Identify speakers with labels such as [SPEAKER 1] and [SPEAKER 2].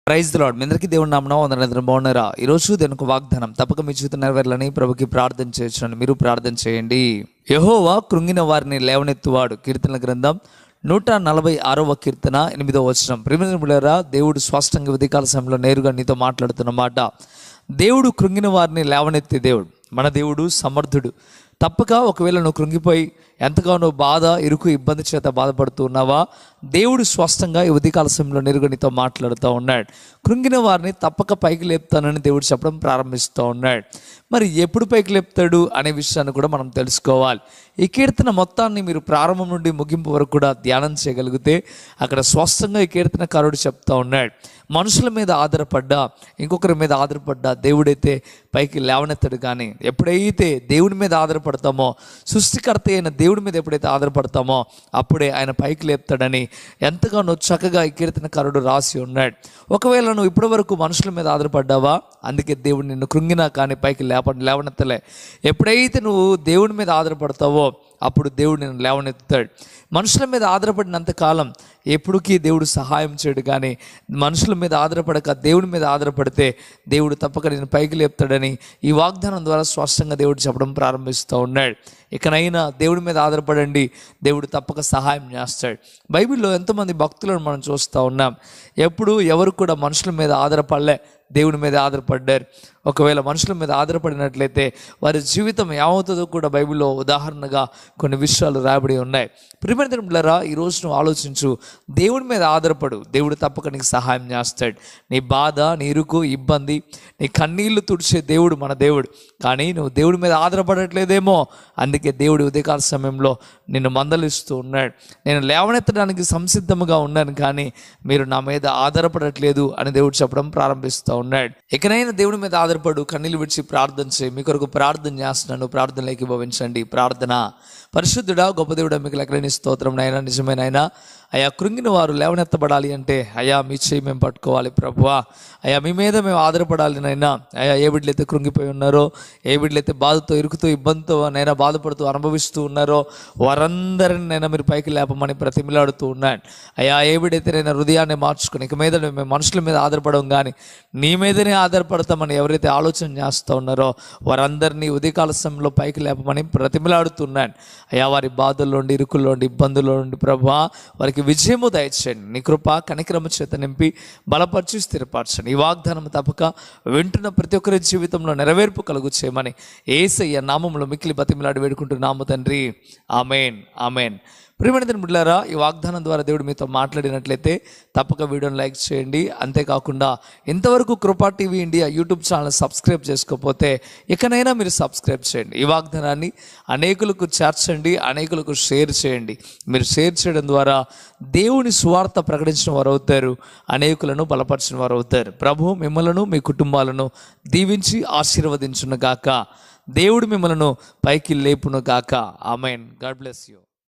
[SPEAKER 1] Praise the lord. మీ అందరికీ దేవుని నామమున వందనాలు. బాగున్నారా? ఈరోజు దేవునికి వాగ్దానం తప్పక మీ జీవితం నెరవేరాలని ప్రభుకి ప్రార్థన చేయొచ్చును. మీరు ప్రార్థన చేయండి. యెహోవా కృంగిన వారిని లేవనెత్తువాడు. కీర్తనల గ్రంథం 146వ కీర్తన 8వ వచనం. ప్రియమైన దేవుడు స్పష్టంగా ఉదయకాల సమయంలో నేరుగా నీతో మాట్లాడుతున్న మాట. దేవుడు కృంగిన వారిని లేవనెత్తే దేవుడు. మన దేవుడు సమర్థుడు. తప్పక ఒకవేళ నువ్వు కృంగిపోయి ఎంతగానో బాధ, ఇరుకు, ఇబ్బంది చేత బాధపడుతూ ఉన్నావా, దేవుడు స్పష్టంగా ఈ ఉదయకాల సమయంలో నేరుగా నీతో మాట్లాడుతూ ఉన్నాడు. కృంగిన వారిని తప్పక పైకి లేపుతానని దేవుడు చెప్పడం ప్రారంభిస్తూ ఉన్నాడు. మరి ఎప్పుడు పైకి లేపుతాడు అనే విషయాన్ని కూడా మనం తెలుసుకోవాలి. ఈ కీర్తన మొత్తాన్ని మీరు ప్రారంభం నుండి ముగింపు వరకు కూడా ధ్యానం చేయగలిగితే అక్కడ స్పష్టంగా ఈ కీర్తనకారుడు చెప్తా ఉన్నాడు. మనుషుల మీద ఆధారపడ్డా, ఇంకొకరి మీద ఆధారపడ్డా దేవుడైతే పైకి లేవనెత్తాడు. కానీ ఎప్పుడైతే దేవుడి మీద ఆధారపడతామో, సృష్టికర్త అయిన దేవుడి మీద ఎప్పుడైతే ఆధారపడతామో అప్పుడే ఆయన పైకి లేపుతాడని ఎంతగానో చక్కగా ఈ కీర్తనకారుడు రాసి ఉన్నాడు. ఒకవేళ నువ్వు ఇప్పటి వరకు మనుషుల మీద ఆధారపడ్డావా, అందుకే దేవుడు నిన్ను కృంగినా కానీ పైకి లేవనెత్తలే. ఎప్పుడైతే నువ్వు దేవుడి మీద ఆధారపడతావో అప్పుడు దేవుడు నిన్ను లేవనెత్తుతాడు. మనుషుల మీద ఆధారపడినంత కాలం ఎప్పుడుకి దేవుడు సహాయం చేయడు. కానీ మనుషుల మీద ఆధారపడక దేవుడి మీద ఆధారపడితే దేవుడు తప్పక నేను పైకి లేపుతాడని ఈ వాగ్దానం ద్వారా స్పష్టంగా దేవుడు చెప్పడం ప్రారంభిస్తూ ఉన్నాడు. ఇకనైనా దేవుడి మీద ఆధారపడండి, దేవుడు తప్పక సహాయం చేస్తాడు. బైబిల్లో ఎంతోమంది భక్తులను మనం చూస్తూ ఉన్నాం. ఎవరు కూడా మనుషుల మీద ఆధారపడలే, దేవుడి మీద ఆధారపడ్డారు. ఒకవేళ మనుషుల మీద ఆధారపడినట్లయితే వారి జీవితం ఏమవుతుందో కూడా బైబిల్లో ఉదాహరణగా కొన్ని విషయాలు రాయబడి ఉన్నాయి. ప్రియమైన బిడ్డలారా, ఈరోజు నువ్వు ఆలోచించు. దేవుడి మీద ఆధారపడు, దేవుడు తప్పక నీకు సహాయం చేస్తాడు. నీ బాధ, నీ ఇరుకు, ఇబ్బంది, నీ కన్నీళ్లు తుడిచే దేవుడు మన దేవుడు. కానీ నువ్వు దేవుడి మీద ఆధారపడట్లేదేమో, అందుకే దేవుడు ఉదయకాల సమయంలో నిన్ను మందలిస్తూ ఉన్నాడు. నేను లేవనెత్తడానికి సంసిద్ధంగా ఉన్నాను, కానీ మీరు నా మీద ఆధారపడట్లేదు అని దేవుడు చెప్పడం ప్రారంభిస్తూ ఉన్నాడు. ఇకనైనా దేవుడి మీద ఆధారపడు, కన్నీళ్ళు విడిచి ప్రార్థన చేయి. మీ కొరకు ప్రార్థన చేస్తున్నాను, ప్రార్థనలోకి భవించండి. ప్రార్థన. పరిశుద్ధుడా, గొప్ప దేవుడా, మీకు లెక్కలేని స్తోత్రం నాయనా. నిజమైన ఆయన అయా, కృంగిన వారు లేవనెత్తబడాలి అంటే అయా మీ చేయి మేము పట్టుకోవాలి ప్రభువా. అయా మీ మీద మేము ఆధారపడాలి నైనా. అయా ఏ బిడ్డలైతే కృంగిపోయి ఉన్నారో, ఏ బిడ్డలైతే బాధతో, ఇరుకుతో, ఇబ్బందితో నైనా బాధపడుతూ అనుభవిస్తూ ఉన్నారో వారందరిని నైనా మీరు పైకి లేపమని ప్రతిమిలాడుతూ ఉన్నాను. అయా ఏ బిడ్డైతే నేను హృదయాన్ని మార్చుకుని ఇక మీద మేము మనుషుల మీద ఆధారపడం కానీ నీ మీదనే ఆధారపడతామని ఎవరైతే ఆలోచన చేస్తూ ఉన్నారో వారందరినీ ఉదయకాల సమయంలో పైకి లేపమని ప్రతిమిలాడుతున్నాను. అయా వారి బాధల్లోండి, ఇరుకుల్లోండి, ఇబ్బందుల్లో నుండి ప్రభువా వారికి విజయము దయచేయండి. నీ కృప కనికరము చేత నింపి బలపరిచి స్థిరపరచండి. ఈ వాగ్దానం తప్పక వింటున్న ప్రతి ఒక్కరి జీవితంలో నెరవేర్పు కలుగు చేయమని యేసయ్య నామములో మిక్కిలి బతిమిలాడి వేడుకుంటున్నాము తండ్రి. ఆమేన్, ఆమేన్. ప్రియమైన బిడ్డలారా, ఈ వాగ్దానం ద్వారా దేవుడు మీతో మాట్లాడినట్లయితే తప్పక వీడియోని లైక్ చేయండి. అంతేకాకుండా ఇంతవరకు కృపా TV India YouTube channel subscribe చేసుకోకపోతే ఇకనైనా మీరు సబ్స్క్రైబ్ చేయండి. ఈ వాగ్దానాన్ని అనేకులకు చేర్చండి, అనేకులకు షేర్ చేయండి. మీరు షేర్ చేయడం ద్వారా దేవుని సువార్త ప్రకటించిన వారు అవుతారు, అనేకులను బలపరిచిన వారు అవుతారు. ప్రభు మిమ్మలను, మీ కుటుంబాలను దీవించి ఆశీర్వదించును గాక. దేవుడు మిమ్మలను పైకి లేపును గాక. ఆమేన్. God bless you.